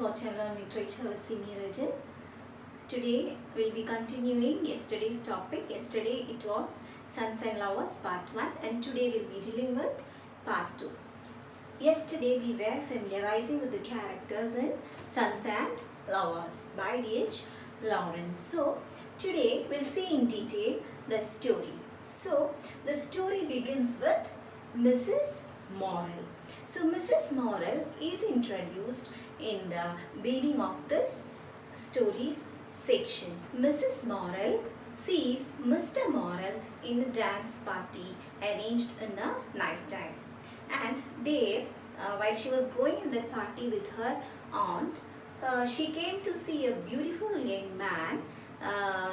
watch and learn literature with Simi Rajan. Today we'll be continuing yesterday's topic. Yesterday it was Sons and Lovers part 1 and today we'll be dealing with part 2. Yesterday we were familiarizing with the characters in Sons and Lovers by D.H. Lawrence. So today we'll see in detail the story. So the story begins with Mrs. Morel. So Mrs. Morel is introduced in the beginning of this story's section. Mrs. Morel sees Mr. Morel in a dance party arranged in the night time. And there, while she was going in that party with her aunt, she came to see a beautiful young man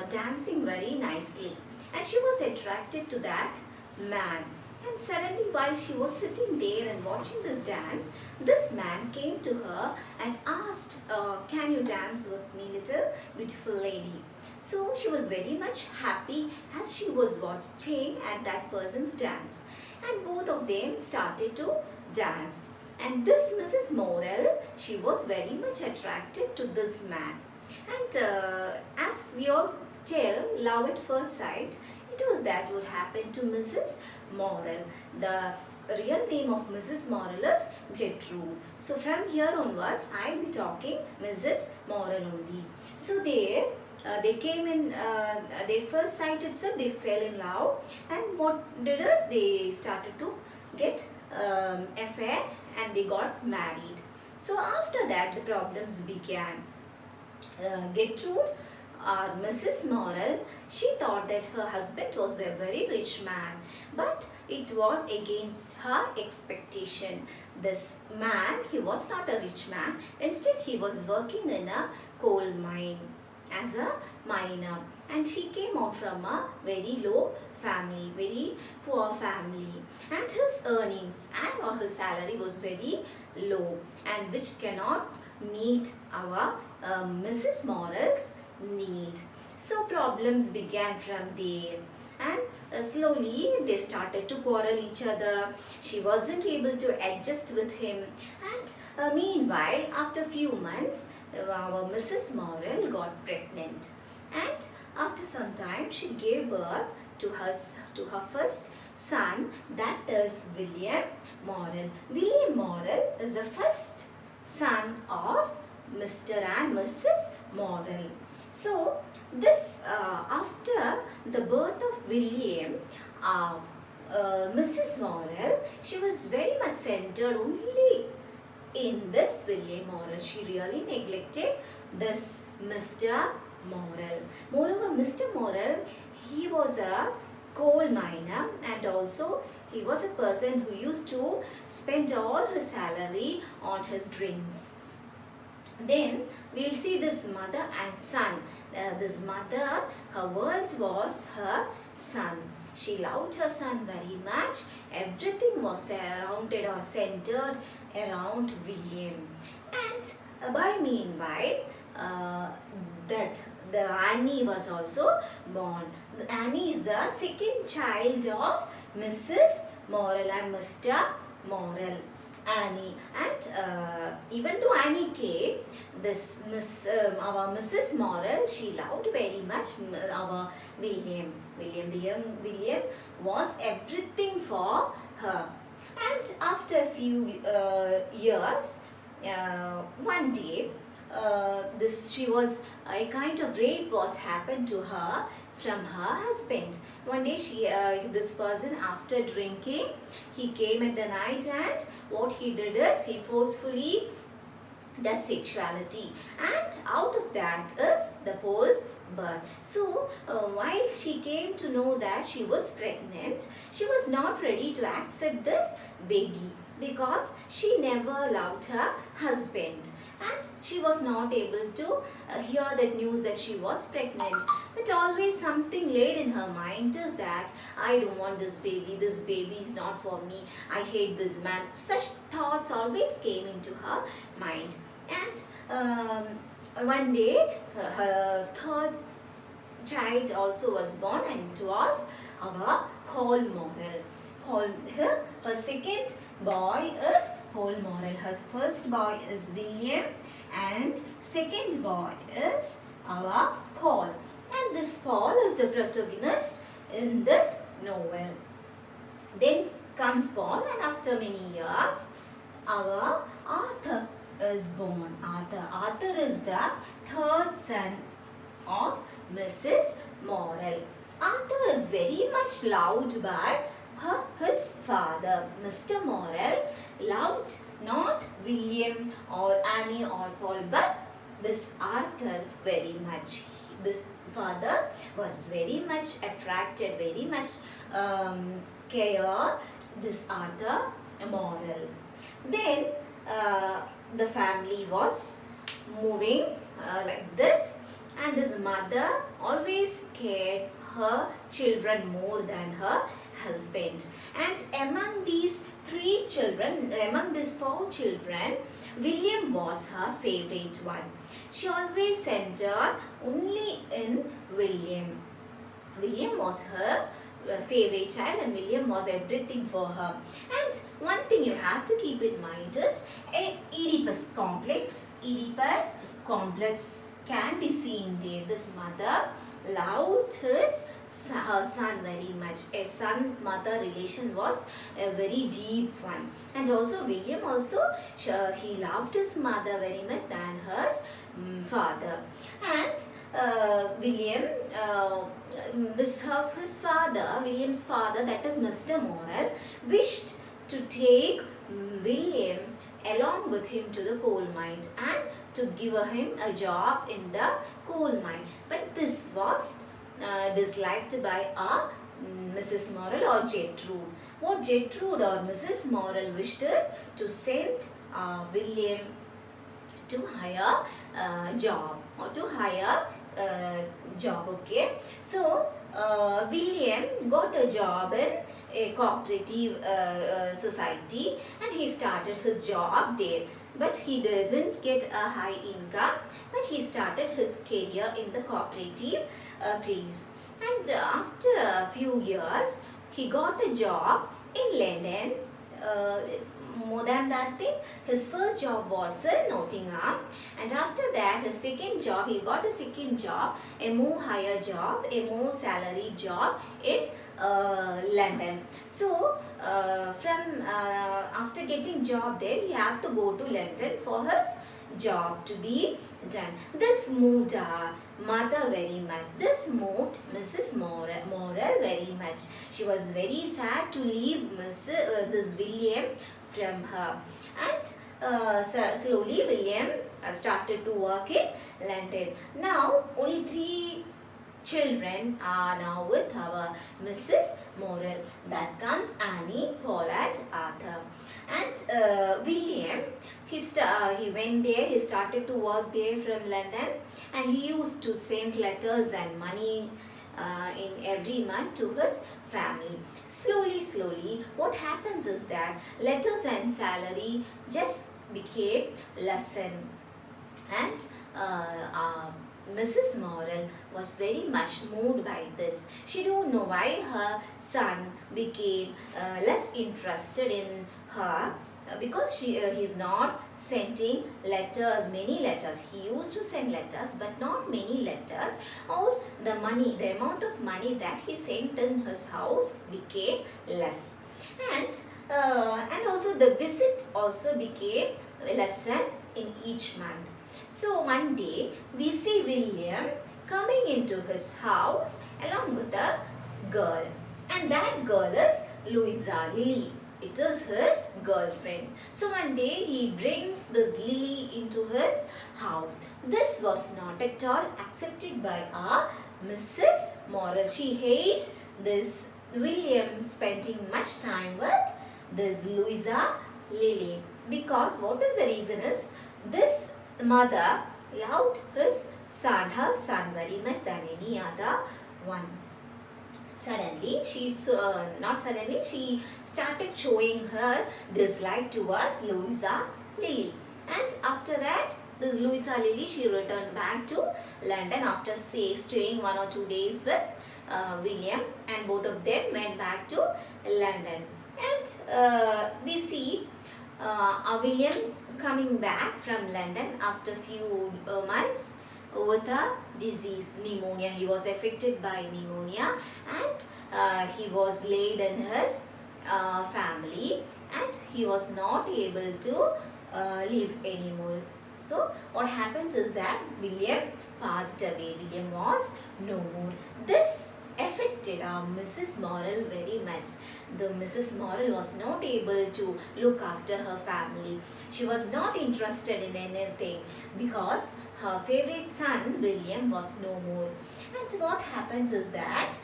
dancing very nicely. And she was attracted to that man. And suddenly while she was sitting there and watching this dance, this man came to her and asked, can you dance with me, little beautiful lady? So she was very much happy as she was watching at that person's dance. And both of them started to dance. And this Mrs. Morel, she was very much attracted to this man. And as we all tell, love at first sight, it was that would happen to Mrs. Morel. The real name of Mrs. Morel is Gertrude. So from here onwards, I will be talking Mrs. Morel only. So there, they came in, their first sight itself, they fell in love. And what did is, they started to get affair and they got married. So after that, the problems began. Gertrude, Mrs. Morel, she thought that her husband was a very rich man, but it was against her expectation. This man, he was not a rich man. Instead, he was working in a coal mine as a miner, and he came out from a very low family, very poor family, and his earnings and or his salary was very low, and which cannot meet our Mrs. Morel's need. So problems began from there, and slowly they started to quarrel each other. She wasn't able to adjust with him, and meanwhile, after few months, our Mrs. Morel got pregnant, and after some time she gave birth to her first son, that is William Morel. William Morel is the first son of Mr. and Mrs. Morel. So this after the birth of William, Mrs. Morel, she was very much centered only in this William Morel. She really neglected this Mr. Morel. Moreover, Mr. Morel, he was a coal miner, and also he was a person who used to spend all his salary on his drinks. Then we'll see this mother and son. This mother, her world was her son. She loved her son very much. Everything was surrounded or centered around William. And by meanwhile, that the Annie was also born. Annie is the second child of Mrs. Morel and Mr. Morel. Annie, and even though Annie came, this our Mrs. Morel, she loved very much our William. The young William was everything for her. And after a few years, one day, she was a kind of rape was happened to her from her husband. One day this person, after drinking, he came at the night, and what he did is he forcefully does sexuality, and out of that is the Paul's birth. So while she came to know that she was pregnant, she was not ready to accept this baby because she never loved her husband. And she was not able to hear that news that she was pregnant. But always something laid in her mind is that I don't want this baby is not for me, I hate this man. Such thoughts always came into her mind. And one day her third child also was born, and it was our Paul Morel. Her second boy is Paul Morel. Her first boy is William, and second boy is our Paul. And this Paul is the protagonist in this novel. Then comes Paul, and after many years, our Arthur is born. Arthur is the third son of Mrs. Morel. Arthur is very much loved by his father. Mr. Morel loved not William or Annie or Paul, but this Arthur very much. This father was very much attracted, very much care this Arthur Morel. Then the family was moving like this, and this mother always cared her children more than her husband. And among these three children, among these four children, William was her favorite one. She always centered only in William. William was her favorite child, and William was everything for her. And one thing you have to keep in mind is Oedipus complex. Oedipus complex can be seen there. This mother loved her son very much. A son-mother relation was a very deep one. And also William he loved his mother very much than his father. And William's father, that is Mr. Morel, wished to take William along with him to the coal mine and to give him a job in the coal mine. But this was disliked by Mrs. Morel or Gertrude. What Gertrude or Mrs. Morel wished is to send William to hire job or to hire job. Okay, so William got a job in a cooperative society, and he started his job there. But he doesn't get a high income, but he started his career in the cooperative place. And after a few years, he got a job in London. More than that thing, his first job was in Nottingham, and after that his second job, he got a second job, a more higher job, a more salary job in London. So after getting job there, he have to go to London for his job to be done. This moved our mother very much. This moved Mrs. Morel very much. She was very sad to leave this William from her. And slowly William started to work in London. Now only 3 children are now with our Mrs. Morel. That comes Annie, Paul and Arthur. And William, he went there, he started to work there from London, and he used to send letters and money in every month to his family. Slowly, what happens is that letters and salary just became lessen. And Mrs. Morel was very much moved by this. She don't know why her son became less interested in her, because he's not sending letters, many letters. He used to send letters, but not many letters. Or the amount of money that he sent in his house became less. And also the visit also became lesser in each month. So one day we see William coming into his house along with a girl, and that girl is Louisa Lily. It is his girlfriend. So one day he brings this Lily into his house. This was not at all accepted by our Mrs. Morel. She hated this William spending much time with this Louisa Lily, because what is the reason is this mother loved her son very much than any other one. Suddenly, she started showing her dislike towards Louisa Lily. And after that, this Louisa Lily, she returned back to London after staying 1 or 2 days with William, and both of them went back to London. And we see William coming back from London after few months with a disease, pneumonia. He was affected by pneumonia, and he was laid in his family, and he was not able to live anymore. So what happens is that William passed away. William was no more. This affected Mrs. Morrell very much. The Mrs. Morrell was not able to look after her family. She was not interested in anything because her favorite son William was no more. And what happens is that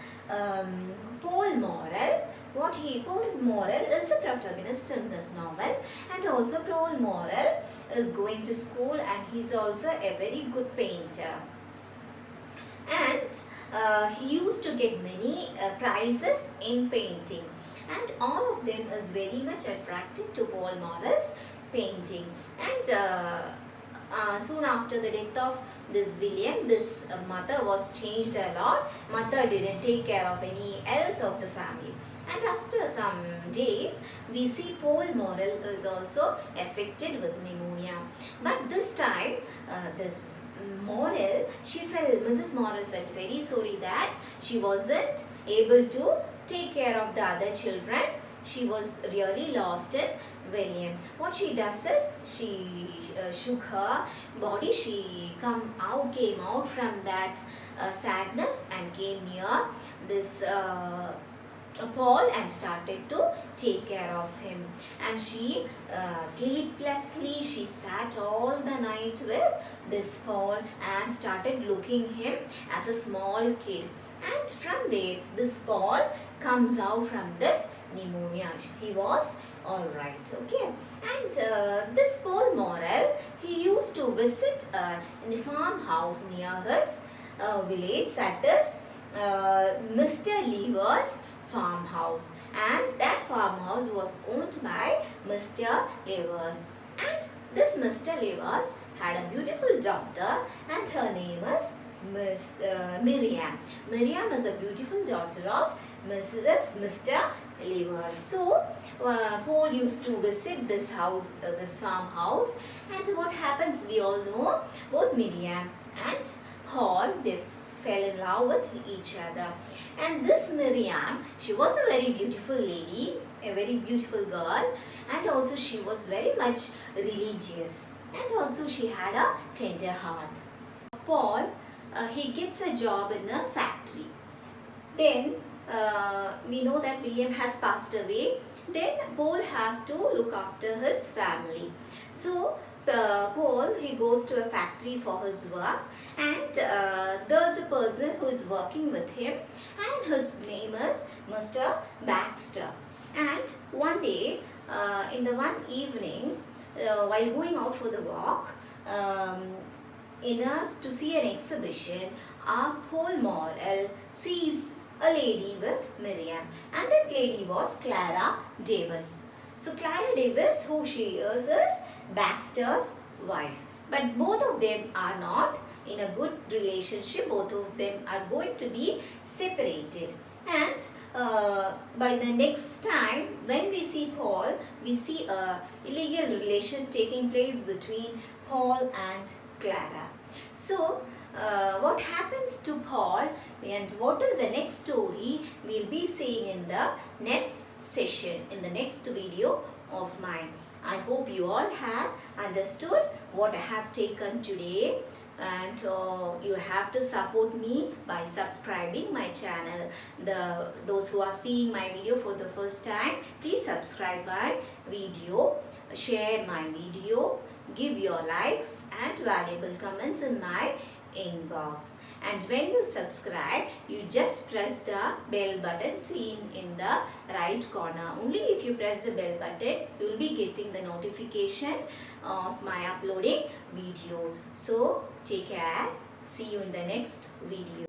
Paul Morrell is the protagonist in this novel, and also Paul Morrell is going to school, and he's also a very good painter. And he used to get many prizes in painting, and all of them is very much attracted to Paul Morrell's painting. And soon after the death of this William, this mother was changed a lot. Mother didn't take care of any else of the family. And after some days, we see Paul Morrell is also affected with pneumonia. But this time, this Mrs. Morrell felt very sorry that she wasn't able to take care of the other children. She was really lost in William. What she does is she shook her body. She came out from that sadness and came near this Paul and started to take care of him. And she sleeplessly she sat all the night with this Paul and started looking him as a small kid. And from there, this Paul comes out from this pneumonia. He was all right, okay. And this Paul Morrell, he used to visit in a farmhouse near his village, that is Mr. Lever's farmhouse, and that farmhouse was owned by Mr. Levers. And this Mr. Levers had a beautiful daughter, and her name is Miss Miriam. Miriam is a beautiful daughter of Mr. Levers. So Paul used to visit this house, this farmhouse, and what happens, we all know, both Miriam and Paul, they fell in love with each other. And this Miriam, she was a very beautiful lady, a very beautiful girl, and also she was very much religious, and also she had a tender heart. Paul, he gets a job in a factory. Then we know that William has passed away. Then Paul has to look after his family. So Paul, he goes to a factory for his work, and there's a person who is working with him, and his name is Mr. Baxter. And one day, in the one evening, while going out for the walk, to see an exhibition, Paul Morrell sees a lady with Miriam, and that lady was Clara Davis. So Clara Davis, who she is Baxter's wife. But both of them are not in a good relationship. Both of them are going to be separated. And by the next time when we see Paul, we see a illegal relation taking place between Paul and Clara. So what happens to Paul and what is the next story, we'll be seeing in the next session, in the next video of mine. I hope you all have understood what I have taken today, and you have to support me by subscribing my channel. Those who are seeing my video for the first time, please subscribe my video, share my video, give your likes and valuable comments in my inbox. And when you subscribe, you just press the bell button seen in the right corner. Only if you press the bell button, you will be getting the notification of my uploading video. So take care. See you in the next video.